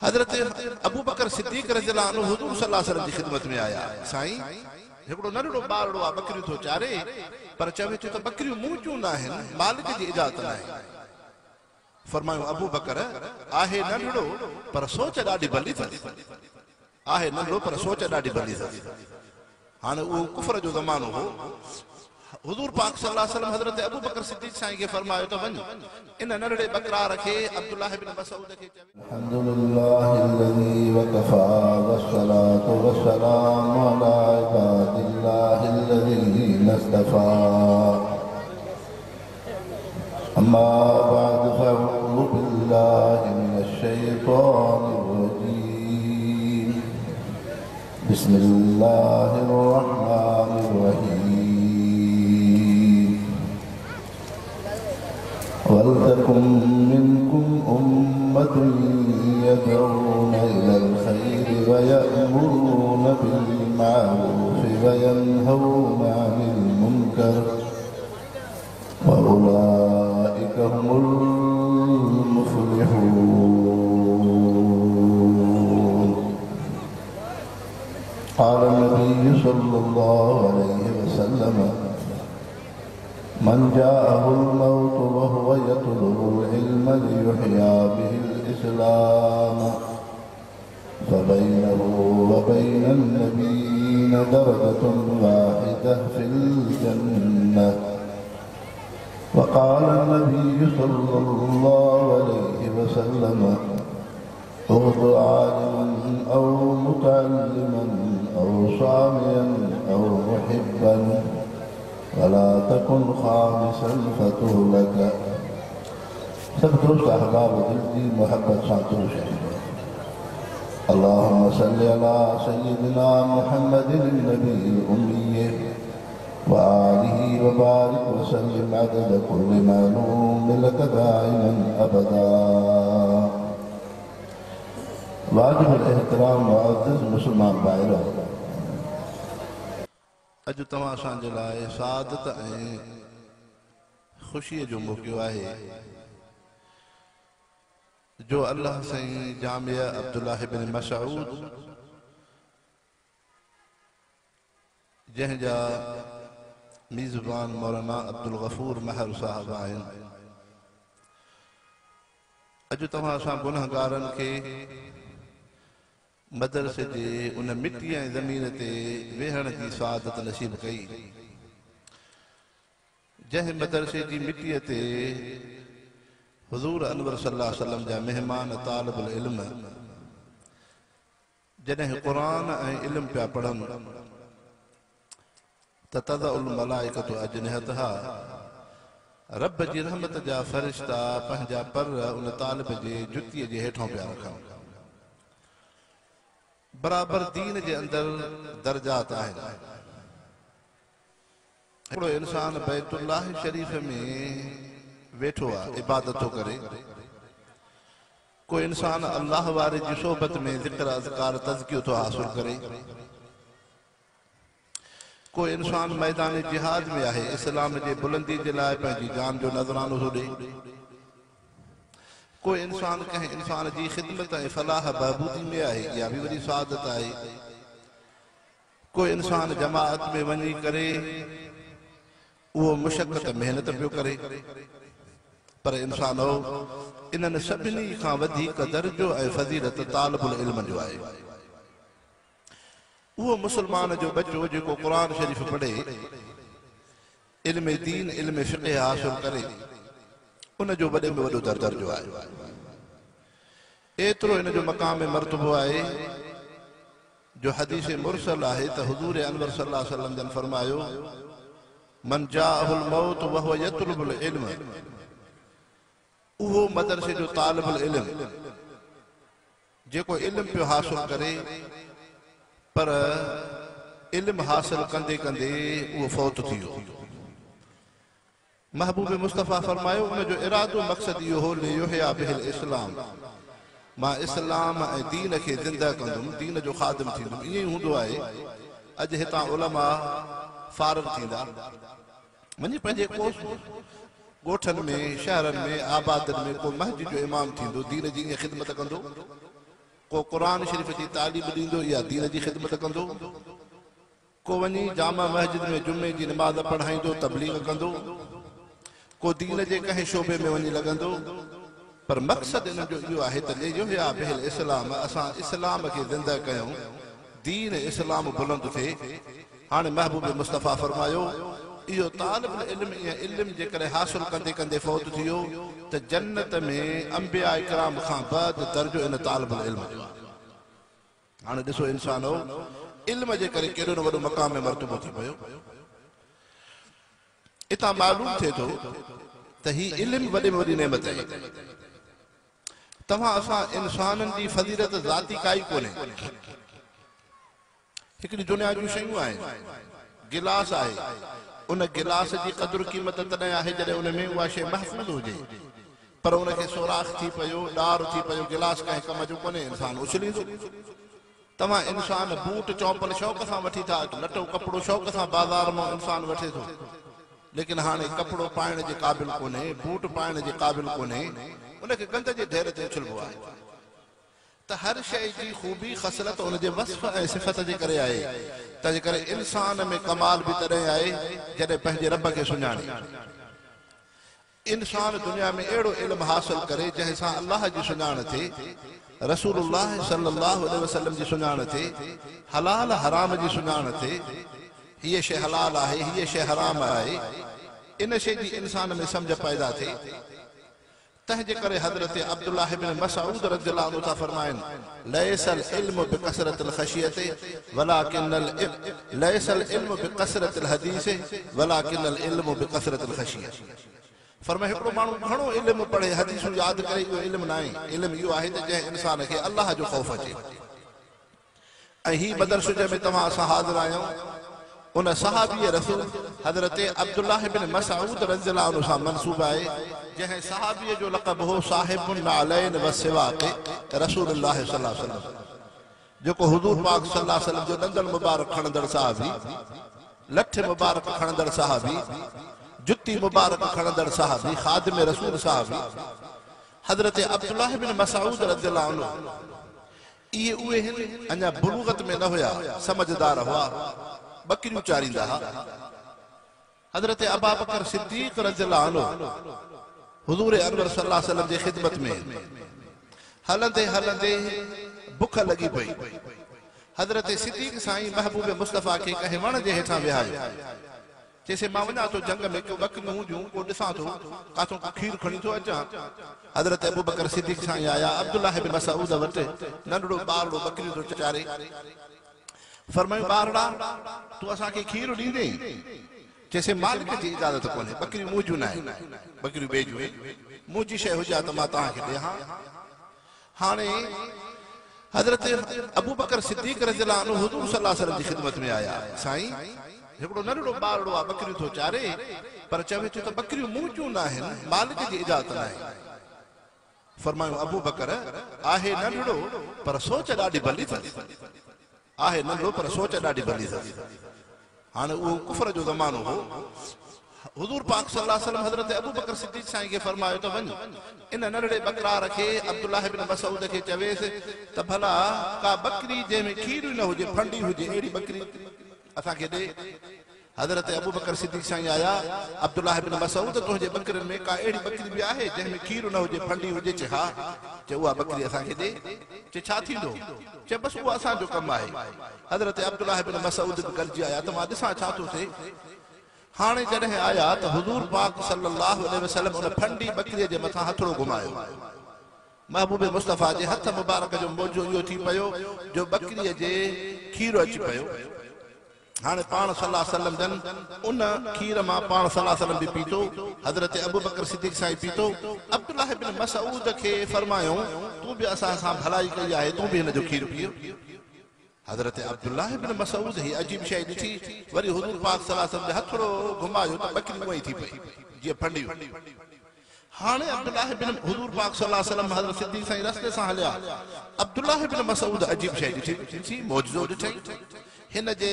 हजरत अबू बकर सिद्दीक रज़ियल्लाहु अन्हु हुज़ूर सल्लल्लाहु अलैहि वसल्लम जी खिदमत में आया। साईं हिकिड़ो नंढड़ो ॿारड़ो आहे, बकरियूं थो चारे, पर चवे थो त बकरियूं मूं जूं न आहिनि, मालिक जी इजाज़त न आहे। फरमायो अबू बकर आहे नंढड़ो पर सोच ॾाढी भली अथसि, आहे नंढड़ो पर सोच ॾाढी भली अथसि। हाणे उहो कुफर जो ज़मानो हो। हुज़ूर पाक सल्लल्लाहु अलैहि वसल्लम हज़रत अबू बकर सिद्दीक़ साईं खे फरमायो त वञ इन नंढड़े बकरार खे अब्दुल्लाह इब्न मसऊद खे चवे। अल्हम्दुलिल्लाहिल्लज़ी वकफ़ा वस्सलातु वस्सलामु अला इबादिल्लाहिल्लज़ीना इस्तफ़ा। अम्मा बअद फ़अऊज़ु बिल्लाहि मिनश शैतानिर रजीम। बिस्मिल्लाहिर रहमानिर रहीम। वलतकुम मिनकुम उम्मतुन यदऊन इलल खैरि व यअमुरून बिल मारूफि व यनहौना अनिल मुनकर व उलाइका हुमुल मुफ्लिहून। क़ाल नबी सल्लल्लाहु अलैहि वसल्लम मन जाअहुल मौत व हुव यतलुबुल इल्म लियुहया बिहिल इस्लाम फबैनहु व बैनन नबिय्यीन दरजतुन वाहिदह फिल जन्नह। वक़ाल नबी सल्लल्लाहु अलैहि वसल्लम उग़्ज़ आलिमन औ मुतअल्लिमन औ सामियन औ मुहिब्बन वला तकुन खामिसन फतुहलक। सब दोस्त अहबाब दिल की मोहब्बत सां अल्लाहुम्मा सल्लि अला सय्यिदिना मुहम्मदिन नबील उम्मी व आलिहि व बारिक व सल्लिम अदद कुल्लि मालूम लक दाइमन अबदा। वाजिबुल एहतराम मुअज़्ज़ज़ मुस्लमान भाइरो, अॼु तव्हां असांजे लाइ सादत ऐं ख़ुशीअ जो मौक़ो आहे जो अल्लाह साईं जामिया अब्दुल्लाह इब्न मसऊद जंहिंजा मीज़बान मौलाना अब्दुल गफूर महर साहब आहिनि। अॼु तव्हां असां गुनहगारनि खे मदरसे जे उन मिट्टी ऐं ज़मीन ते वेहण जी सादत नसीब कई जंहिं मदरसे जी मिट्टीअ ते हुज़ूर अनवर सल्लल्लाहु अलैहि वसल्लम जा मेहमान तालिबुल इल्म जॾहिं क़ुरान ऐं इल्म पिया पढ़नि त तज़उल मलाइकतु अजनिहतहा, रब जी रहमत जा फ़रिश्ता पंहिंजा पर उन तालिब जे जुतीअ जे हेठों पिया रखनि। बराबर दीन जे अंदर दर्जात आहिनि। हिकिड़ो इंसान बैतुल्लाह शरीफ में वेठो आहे, इबादत थो करे। कोई इंसान अल्लाह वारे जी सोबत में ज़िक्र अज़कार तज़कियो थो हासिल करे। कोई इंसान मैदान जिहाद में आहे, इस्लाम जे बुलंदी जे लाइ पंहिंजी जान जो नज़रानो थो ॾे। कोई इंसान कंहिं इंसान जी ख़िदमत ऐं फलाह बहबूदी में आहे, इहा बि वॾी सआदत आहे। कोई इंसान जमाअत में वञी करे उहो मुशक़त महिनत पियो करे, पर इंसान इन्हनि सभिनी खां वधीक दर्जो ऐं फज़ीलत तालिबुल इल्म जो आहे। उहो मुस्लमान जो बच्चो जेको क़ुरान शरीफ़ पढ़े, इल्म दीन इल्म फ़िक़्ह हासिल करे, उन जो वॾे में वॾो दर्जो आहे। एतिरो इन जो मक़ाम मर्तबो आहे जो हदीस मुरसल आहे त हुज़ूर अनवर सल्लल्लाहु अलैहि वसल्लम जन फरमायो मन जाअहुल मौत व हुव यतलुबुल इल्म, उहो मदरसे जो तालिबुल इल्म जेको इल्म पियो हासिल करे, पर इल्म हासिल कंदे कंदे उहो फौत थी वियो। महबूब मुस्तफ़ा फरमायो उन जो इरादो मक़सद इहो हो लियुहया बिहिल इस्लाम, मां इस्लाम ऐं दीन खे ज़िंदा कंदुमि, दीन जो ख़ादिम थींदुमि। ईअं ई हूंदो आहे। अॼु हितां उलमा फारग थींदा, वञी पंहिंजे ॻोठनि में, शहरनि में, आबादनि में को मस्जिद जो इमाम थींदो, दीन जी ईअं ख़िदमत कंदो। को कुरान शरीफ जी तालीम ॾींदो या दीन जी ख़िदमत कंदो, को वञी जामा मस्जिद में जुमे जी नमाज़ पढ़ाईंदो तबलीग कंदो, को दीन जे कंहिं शोबे में वञी लॻंदो। पर मक़सद इन जो इहो आहे त जो या बिल इस्लाम असां इस्लाम खे ज़िंदा कयूं, दीन इस्लाम बुलंद थिए। हाणे महबूब मुस्तफ़ा फरमायो इहो तालिब इल्म या इल्म जेकॾहिं हासिल कंदे कंदे फौत थियो त जन्नत में अंबिया इकराम खां बाद दर्जो इन तालिब इल्म जो आहे। हाणे ॾिसो इंसान हो इल्म जे करे केॾो न वॾो मक़ाम में मर्तबो थी पियो। इतां मालूम थिए थो त ही इल्म वॾे में वॾी नेमत आहे। तव्हां असां इंसाननि जी फज़ीलत ज़ाती काई कोन्हे। हिकिड़ी दुनिया जूं शयूं आहिनि, गिलास आहे, उन गिलास जी क़दुरु क़ीमत तॾहिं आहे जॾहिं उन में उहा शइ महफ़ूज़ हुजे, पर उनखे सोराख़ थी पियो, ॾार थी पियो, गिलास कंहिं कम जो कोन्हे, इंसान उछलींदो। तव्हां इंसान बूट चौपल शौक़ सां वठी था अचो, लटो कपिड़ो शौक़ सां बाज़ार मां इंसान वठे थो, लेकिन हाणे कपिड़ो पाइण जे क़ाबिल कोन्हे, बूट पाइण जे क़ाबिल कोन्हे, उनखे गंद जे ढेर ते उछलबो आहे। त हर शइ जी ख़ूबी ख़सलत उनजे वस्फ़ ऐं सिफ़त जे करे आहे। तंहिंजे करे इंसान में कमाल बि तॾहिं आहे जॾहिं पंहिंजे रब खे सुञाणे। इंसान दुनिया में अहिड़ो इल्म हासिल करे जंहिंसां अलाह जी सुञाण थिए, रसूलुल्लाह सल्लल्लाहु अलैहि वसल्लम जी सुञाण थिए, हलाल हराम जी सुञाण थिए, हीअ शइ हलाल आहे, हीअ शइ हराम आहे, इन शइ जी इंसान में सम्झ पैदा थिए। तंहिंजे करे हज़रत अब्दुल्लाह इब्न मसऊद रज़ियल्लाहु अन्हु था फरमाइनि लैसल इल्म बिकसरतिल ख़शियत वलाकिनल लैसल इल्म बिकसरतिल हदीस वलाकिनल इल्म बिकसरतिल ख़शियत। फरमाए हिकिड़ो माण्हू घणो इल्म पढ़े, हदीसूं यादि करे, इहो इल्म न आहे। इल्म इहो आहे त जंहिं इंसान खे अलाह जो ख़ौफ़ अचे। ऐं ही मदरसे में तव्हां असां हाज़िर आहियूं उन सहाबी रसूल हज़रत अब्दुल्लाह इब्न मसऊद रज़ियल्लाहु अन्हु सां मनसूब आहे, जंहिं सहाबीअ जो लक़ब हो साहिबुन नालैन व सिवाक रसूलुल्लाह सल्लल्लाहु अलैहि वसल्लम, जेको हुज़ूर पाक सल्लल्लाहु अलैहि वसल्लम जो दंदल मुबारक खणंदड़ सहाबी, लठ मुबारक खणंदड़ सहाबी, जुत्ती मुबारक खणंदड़ सहाबी, खादिम रसूल सहाबी हज़रत अब्दुल्लाह इब्न मसऊद रज़ियल्लाहु अन्हु। इहे उहे आहिनि अञा बुलूगत में न हुया, समझदार हुआ, बकरियूं चारींदा हुआ। हज़रत अबू बकर सिद्दीक़ रज़ियल्लाहु अन्हु हुज़ूर अनवर सल्लल्लाहु अलैहि वसल्लम जी ख़िदमत में हलंदे हलंदे बुख लॻी पई। हज़रत सिद्दीक़ साईं महबूब मुस्तफ़ा खे कंहिं वण जे हेठां विहारियो, चइसे मां वञा थो जंग में, को बकरियूं हुजूं, को ॾिसां थो काथों को खीर खणी थो अचां। हज़रत अबू बकर सिद्दीक़ साईं आया अब्दुल्लाह इब्न मसऊद वटि, नंढड़ो ॿारड़ो बकरियूं थो चारे। फरमायो ॿारड़ा तूं असांखे खीर ॾींदे? चइसे मालिक जी इजाज़त कोन्हे, बकरियूं मुंहिंजियूं न आहिनि, बकरियूं ॿिए जूं आहिनि, मुंहिंजी शइ हुजे त मां तव्हांखे ॾियां। हाणे हज़रत अबू बकर सिद्दीक़ रज़ियल्लाहु अन्हु हुज़ूर सल्लल्लाहु अलैहि वसल्लम जी ख़िदमत में आया। साईं हिकिड़ो नंढड़ो ॿारड़ो आहे, बकरियूं थो चारे, पर चवे थो त बकरियूं मुंहिंजियूं न आहिनि, मालिक जी इजाज़त न आहे। फरमायो अबू बकर आहे नंढड़ो पर सोच ॾाढी भली अथसि, आहे नंढड़ो पर सोच ॾाढी भली अथसि। हाणे उहो कुफर जो ज़मानो हो। हुज़ूर पाक सल्लल्लाहु अलैहि वसल्लम हज़रत अबू बकर सिद्दीक़ साईं खे फरमायो त वञ इन नंढड़े बकरार खे अब्दुल्लाह इब्न मसऊद खे चवेसि त भला का बकरी जंहिंमें खीर न हुजे, फंडी हुजे, अहिड़ी बकरी असांखे ॾे। हज़रत अबू बकर सिद्दीक़ साईं आया, अब्दुल्लाह इब्न मसऊद तुंहिंजे बकरियुनि में का अहिड़ी बकरी बि आहे जंहिंमें खीर न हुजे, फंडी हुजे? चए हा। चए उहा बकरी असांखे ॾे। चए छा थींदो? चए बसि उहो असांजो कमु आहे। हज़रत अब्दुल्लाह इब्न मसऊद बि गॾिजी आया त मां ॾिसां छा थो थिए। हाणे जॾहिं आया त हुज़ूर पाक सल्लल्लाहु अलैहि वसल्लम उन फंडी बकरीअ जे मथां हथड़ो घुमायो। महबूब मुस्तफ़ा जे हथ मुबारक जो मौजो इहो थी पियो जो बकरीअ जे खीर अची पियो। हाणे पाण सल्लल्लाहु अलैहि वसल्लम जन उन खीर मां पाण सल्लल्लाहु अलैहि वसल्लम बि पीतो, हज़रत अबू बकर सिद्दीक़ साईं पीतो। अब्दुल्लाह इब्न मसऊद खे फरमायो तूं बि असां सां भलाई कई आहे, तूं बि हिन जो खीर पीओ। हज़रत अब्दुल्लाह इब्न मसऊद ही अजीब शइ ॾिठी, वरी हुज़ूर पाक सल्लल्लाहु अलैहि वसल्लम हथड़ो घुमायो त बकरी उहा ई थी पई जीअं फंडियूं। हाणे अब्दुल्लाह इब्न हुज़ूर पाक सल्लल्लाहु अलैहि वसल्लम हज़रत सिद्दीक़ साईं रस्ते सां हलिया। अब्दुल्लाह इब्न मसऊद अजीब शइ ॾिठी, मौजज़ो ॾिठई, हिन जे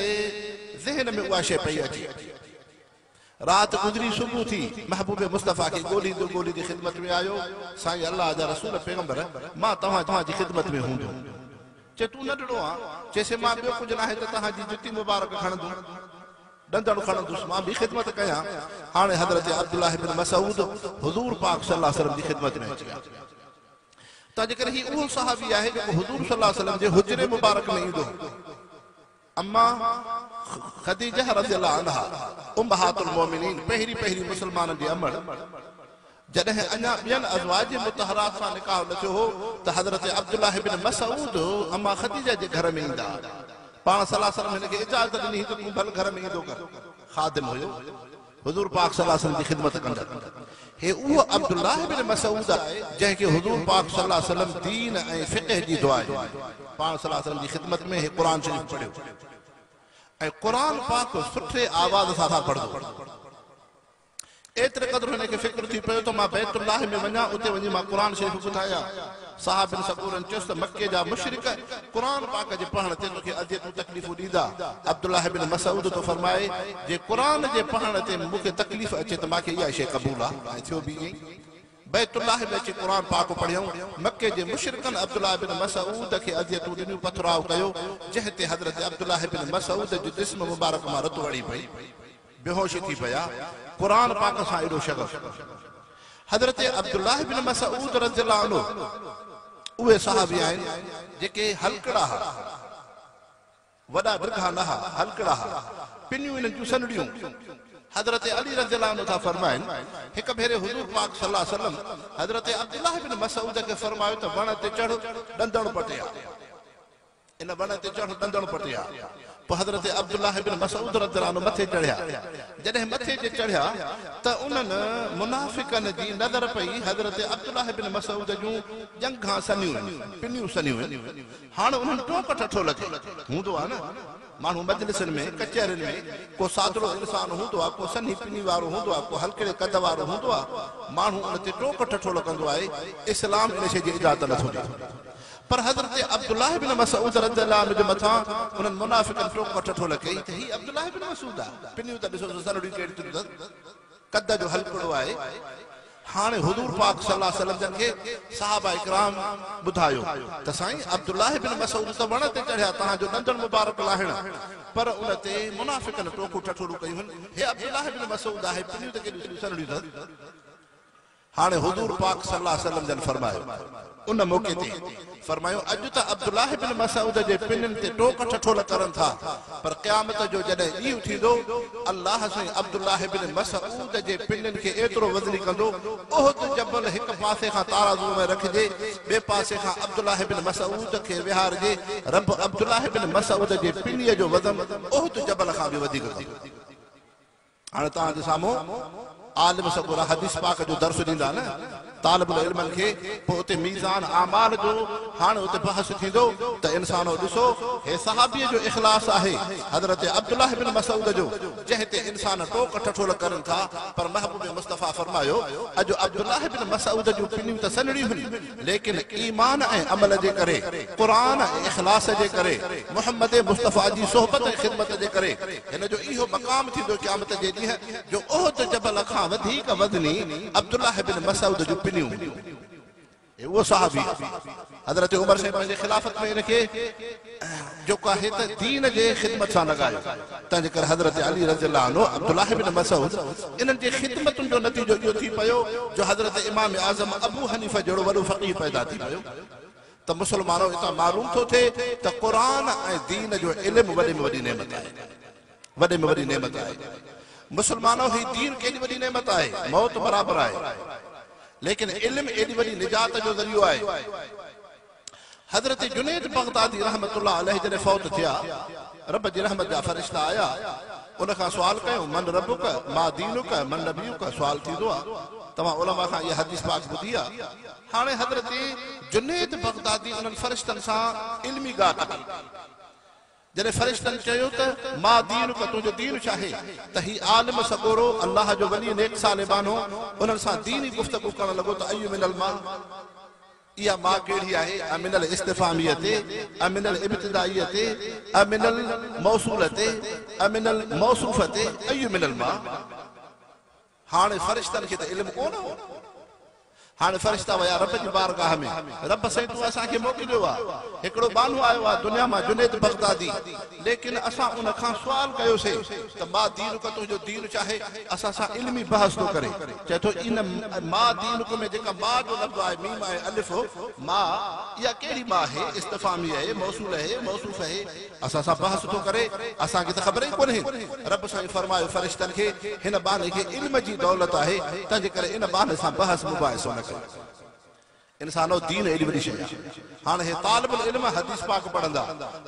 ज़हन में उहा शइ पई अचे। राति गुज़री सुबुह थी, महबूब मुस्तफ़ा खे ॻोल्हींदो ॻोल्हींदे ख़िदमत में आयो। साईं अल्लाह जा रसूल पैगंबर मां तव्हांजी ख़िदमत में हूंदो। चे तू न ॾिनो आहे चइसे मां ॿियो कुझु न आहे त तव्हांजी जुती मुबारक खणंदो डंदड़ खणंदुसि मां बि ख़िदमत कयां हाणे हज़रत अब्दुल्लाह इब्न मसऊद हुज़ूर पाक सल्लल्लाहु अलैहि वसल्लम जी ख़िदमत में अची विया त जेकर ही उहो सहाबी आहे जेको हुज़ूर सल्लल्लाहु अलैहि वसल्लम जे हुजरे मुबारक में ईंदो अम्मा खदीजा रज़ियल्लाहु अन्हा उम्महातुल मोमिनीन पहिरीं मुसलमाननि जी अमड़ जॾहिं अञा ॿियनि अज़वाज मुतहरात सां निकाह न थियो हो त हज़रत अब्दुल्लाह इब्न मसऊद अम्मा खदीजा जे घर में ईंदा पाण सल्लल्लाहु अलैहि वसल्लम हिनखे इजाज़त ॾिनी त तूं भल घर में ईंदो कर खादिम हुयो हुज़ूर पाक सल्लल्लाहु अलैहि वसल्लम जी ख़िदमत कंदड़ हे उहो अब्दुल्लाह इब्न मसऊद आहे जंहिंखे हुज़ूर पाक सल्लल्लाहु अलैहि वसल्लम दीन ऐं फ़िक़ह जी दुआ ॾिनी पाण सल्लल्लाहु अलैहि वसल्लम जी ख़िदमत में हे क़ुरान शरीफ़ पढ़ियो ऐं क़ुरान पाक सुठे आवाज़ सां था पढ़ंदो एतिरे क़दुरु हिनखे फ़िक्र थी पियो त मां बैतुल्लाह में वञा उते वञी मां क़ुरान शरीफ़ ॿुधायां साहबिन सबूरनि चयुसि त मके जा मुशरिक क़ुरान पाक जे पढ़ण ते तोखे अदियतूं तकलीफ़ूं ॾींदा अब्दुल्लाह इब्न मसऊद तो फरमाए जे क़ुरान जे पढ़ण ते मूंखे तकलीफ़ अचे त मूंखे इहा शइ क़बूल आहे ऐं थियो बि ईअं बैतुल्लाह में अची क़ुरान पाक पढ़ियऊं मके जे मुशरिकनि अब्दुल्लाह इब्न मसऊद खे अदियतूं ॾिनियूं पथराव कयो जंहिं ते हज़रत अब्दुल्लाह इब्न मसऊद जो जिस्म मुबारक मां रत वड़ी पई बेहोशी थी पिया क़ुरान पाक सां एॾो शगफ़ हज़रत अब्दुल्लाह इब्न मसऊद रज़ियल्लाहु अन्हु उहे सहाबी आहिनि जेके हलकड़ा वॾा डिघा न हा हलकड़ा पिनियूं इन्हनि जूं सनड़ियूं हज़रत अली रज़ियल्लाहु अन्हु था फरमाइनि हिक भेरे हुज़ूर पाक सल्लल्लाहु अलैहि वसल्लम हज़रत अब्दुल्लाह इब्न मसऊद खे फरमायो त वण ते चढ़ डंदड़ पटिया इन वण ते चढ़ डंदड़ पटिया पोइ हज़रत अब्दुल्लाह इब्न मसऊद रज़ियल्लाहु अन्हु मथे चढ़िया जॾहिं मथे जे चढ़िया त उन्हनि मुनाफ़िक़नि जी नज़र पई हज़रत अब्दुल्लाह इब्न मसऊद जूं जंघां सनियूं पिनियूं सनियूं हाणे उन्हनि टोक ठठो लॻे हूंदो आहे न माण्हू मजलिसनि में कचहरियुनि में को सादरो इंसान हूंदो आहे को सनी पिनी वारो हूंदो आहे को हल्के कद वारो हूंदो आहे माण्हू उन ते टोक ठठो लॻंदो आहे इस्लाम इन शइ जी इजाज़त नथो ॾे पर हज़रत अब्दुल्लाह इब्न मसऊद रज़ियल्लाहु अन्हु जे मथां उन्हनि मुनाफ़िक़नि टोक ठठो लॻई त ही अब्दुल्लाह इब्न मसऊद आहे पिनियूं त ॾिसो सनड़ियूं कहिड़ियूं कद जो हलकड़ो आहे हाणे हुज़ूर पाक सल्लल्लाहु अलैहि वसल्लम खे सहाबा इकराम ॿुधायो त साईं अब्दुल्लाह इब्न मसऊद त वण ते चढ़िया तव्हांजो डंदड़ मुबारक लाहिण पर उन ते मुनाफ़िक़नि टोकूं टठोड़ूं कयूं हे अब्दुल्लाह इब्न मसऊद आहे पिनियूं त केॾियूं सनड़ियूं हाणे हुज़ूर पाक सल्लल्लाहु अलैहि वसल्लम जन फरमायो उन मौके ते फरमायो अॼु त अब्दुल्लाह इब्न मसऊद जे पिननि ते टोक ठठोल करनि था पर क़यामत जो जॾहिं ॾींहुं थींदो अल्लाह साईं अब्दुल्लाह इब्न मसऊद जे पिननि खे एतिरो वज़नी कंदो उहद जबल हिक पासे खां ताराज़ू में रखिजे ॿिए पासे खां अब्दुल्लाह इब्न मसऊद खे विहारजे रब अब्दुल्लाह इब्न मसऊद जे पिनीअ जो वज़न उहद जबल खां बि वधीक कंदो हाणे तव्हांजे साम्हूं आलिम सगुर हदीस पाक जो दर्स ॾींदा न तालिबुल इल्मनि खे पोइ उते मीज़ान आमाल जो हाणे उते बहस थींदो त इंसानो ॾिसो हे सहाबीअ जो इख़लास आहे हज़रत अब्दुल्लाह इब्न मसऊद जो जंहिं ते इंसान टोक ठठोल करनि था पर महबूब मुस्तफ़ा फरमायो अॼु अब्दुल्लाह इब्न मसऊद जूं पिनियूं त सनड़ियूं आहिनि लेकिन ईमान ऐं अमल जे करे क़ुरान ऐं इख़लास जे करे मुहम्मद मुस्तफ़ा जी सोहबत ऐं ख़िदमत जे करे हिन जो इहो मक़ाम थींदो क़यामत जे ॾींहुं जो उहद जबल खां वधीक वज़नी अब्दुल्लाह इब्न मसऊद जूं वो सहाबी हज़रत उमर से पंहिंजे खिलाफत में इनखे जेको आहे त दीन जे ख़िदमत सां लॻायो तंहिंजे करे हज़रत अली रज़ियल्लाहु अन्हु अब्दुल्लाह इब्न मसऊद इन्हनि जे ख़िदमतुनि जो नतीजो इहो थी पियो जो हज़रत इमाम आज़म अबू हनीफ़ा जहिड़ो वॾो फ़क़ीह पैदा थी पियो त मुस्लमानो हितां मालूम थो थिए त क़ुरान ऐं दीन जो इल्मु वॾे में वॾी नेमत आहे वॾे में वॾी नेमत आहे मुस्लमानो ही दीन केॾी वॾी नेमत आहे मौत बराबरि आहे लेकिन इल्म एडी वडी निजात जो ज़रियो आहे हज़रत जुनैद बगदादी रहमतुल्लाह अलैहि जॾहिं फौत थिया रब जी रहमत जा फरिश्ता आया उन खां सुवाल कयो मन रबुक मा दीनुक मन नबीयुक सुवाल थींदो आहे तव्हां उलमा खां इहा हदीस पाक ॿुधी आहे हाणे हज़रत जुनैद बगदादी उन्हनि फरिश्तनि सां इल्मी ॻाल्हि कई जॾहिं फरिश्तनि चयो त मा दीनुक तुंहिंजो दीन छा आहे त ही आलिम सॻोरो अल्लाह जो वली नेक सालिबानो उन्हनि सां दीनी गुफ़्तगू करणु लॻो त अय्यु मिनल मा इहा मां कहिड़ी आहे अमिनल इस्तिफ़ामियत अमिनल इब्तिदाइयत अमिनल मौसूलत अमिनल मौसूफ़त अय्यु मिनल मा हाणे फरिश्तनि खे त इल्मु कोन हो हाणे फरिश्ता वया रब जी बारगाह में रब साईं तू असां खे मोकिलियो आहे हिकिड़ो बानो आयो आहे दुनिया मां जुनैद बगदादी लेकिन असां उन खां सुवाल कयोसीं त मां दीन को तुंहिंजो दीन चाहे असां सां इल्मी बहस थो करे चए थो इन मां दीन को में जेका मां जो लफ़्ज़ आहे मीम आहे अलिफ मां इहा कहिड़ी मां आहे इस्तिफ़ामी आहे मौसूल आहे मौसूफ आहे असां सां बहस थो करे असांखे त ख़बर ई कोन्हे रब साईं फरमायो फरिश्तनि खे हिन बाने खे इल्म जी दौलत आहे तंहिंजे करे इन बाने सां बहस मुबाहिसो न कयो इंसानो दीन एडी वडी शय हाने हे तालिबुल इल्म हदीस पाक पढ़ंदा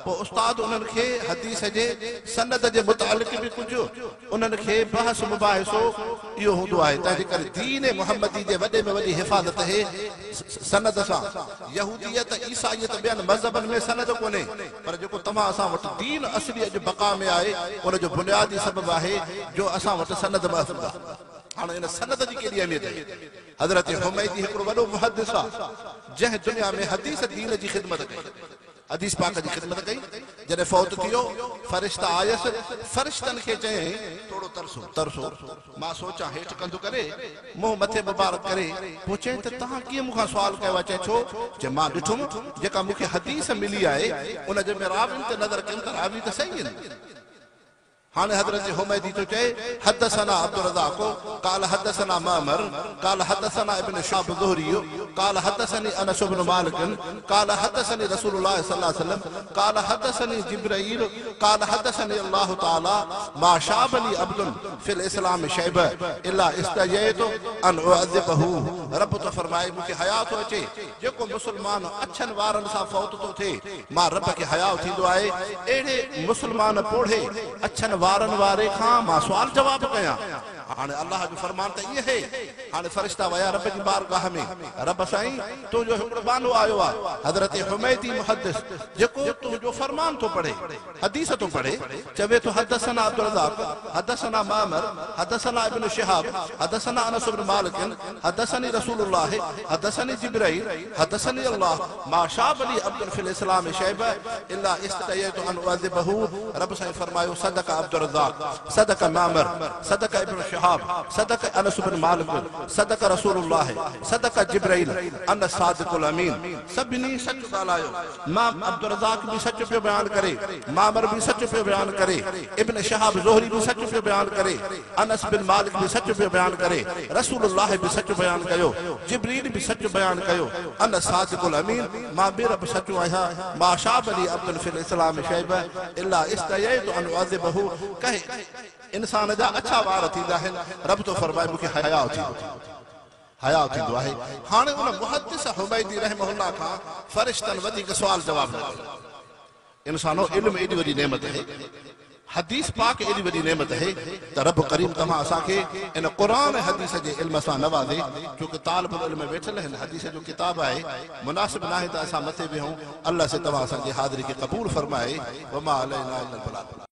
पो उस्ताद उनन खे हदीस जे सनद जे मुतालिक भी कुछ उनन खे बहस मुबाहिसो यो हुंदो आहे तंहिंजे करे दीन मुहम्मदी जे वडे में वडी हिफाजत है सनद सां यहूदियत ईसाईयत बेन मजहबन में सनद कोने पर जेको तमा असां वट दीन असली अज बका में आहे उन जो बुनियादी सबब आहे जो असां वट सनद महफूज आहे हाने इन सनद जी केडी अहमियत है हजरत हुमैदी हिकड़ो वडो मुहद्दिस आहे जंहिं दुनिया में हदीस दीन जी खिदमत कई हदीस पाक जी खिदमत कई जॾहिं फौत थियो फरिश्ता आयस फरिश्तन खे चई थोड़ो तरसो मां सोचा हेठ कंदो करे मुंह मथे मुबारक करे पूछे त तहां कीअं मूंखां सवाल कयो चए छो जे मां ॾिठुम जेका मूंखे हदीस मिली आहे उन जे में राविन ते नज़र कयूं त रावी त सही आहिनि हाने हजरत हुमैदी तो चाहे हदसना अब्दुल रज़ाक قال حدثنا معمر قال حدثنا ابن شهاب الزهري قال حدثني انس بن مالك قال حدثني رسول الله صلى الله عليه وسلم قال حدثني جبرائيل قال حدثني الله تعالى ما شاب لي عبد في الاسلام شيبه الا استجيت ان اعذبه رب تو فرمائے مجھے حیات اچے जेको मुसलमान अछन वारन सां फौत तो थे मां रब के हया थींदो आहे एड़े मुसलमान पोढ़े अछन वारन वारे खां मां सवाल जवाब कया हाने अल्लाह जो फरमान त ये है हाने फरिश्ता वया रब जी बारगाह में रब साईं तो जो हिकड़ो बानो आयो आ हजरत हुमैदी मुहद्दिस जेको तो जो फरमान तो पढ़े हदीस तो पढ़े चवे तो हदसना अब्दुल रज़ाक हदसना मामर हदसना इब्न शिहाब हदसना अनस बिन मालिक हदसनी रसूलुल्लाह हदसनी जिब्राइल हदसनी अल्लाह मा शाब अली अब्दुल फिल इस्लाम शैबा इल्ला इस्तयतु अन उअज़िबहु रब साईं फरमायो सदका अब्दुल रज़ाक सदका मामर सदका इब्न शिहाब सदका अनस बिन मालिक सदका रसूलुल्लाह सदका जिब्राइल अन सादिकुल अमीन सभिनी सच ॻाल्हायो मां अब्दुल रज़ाक भी सच पे बयान करे मामर भी सच पे बयान करे इब्न शिहाब ज़ोहरी भी सच पे बयान करे अनस बिन मालिक भी सच पे बयान करे रसूलुल्लाह भी सच बयान कयो जिब्रील भी सच बयान कयो अन सादिकुल अमीन मां भी रब सच आया मा शाब अली अब्दुल फिल इस्लाम शैबा इल्ला इस्तयतु अन उअज़िबहु कहे इंसान जा अच्छा वार थींदा आहिनि रब तो फरमाए मूंखे हया थींदो आहे हाणे उन मुहद्दिस हुमैदी रहमहुल्लाह खां फरिश्तन वधीक सवाल जवाब न कयो इंसानो इल्म एडी वडी नेमत है हदीस पाक एडी वडी नेमत है त रब करीम तमा असा के इन कुरान हदीस जे इल्म सा नवाजे क्योंकि तालिबुल इल्म बैठल है हदीस जो किताब है मुनासिब ना है त असा मथे भी हूं अल्लाह से तमा असा के हाजिरी के कबूल फरमाए वमा अलैना इल्लल बलाग।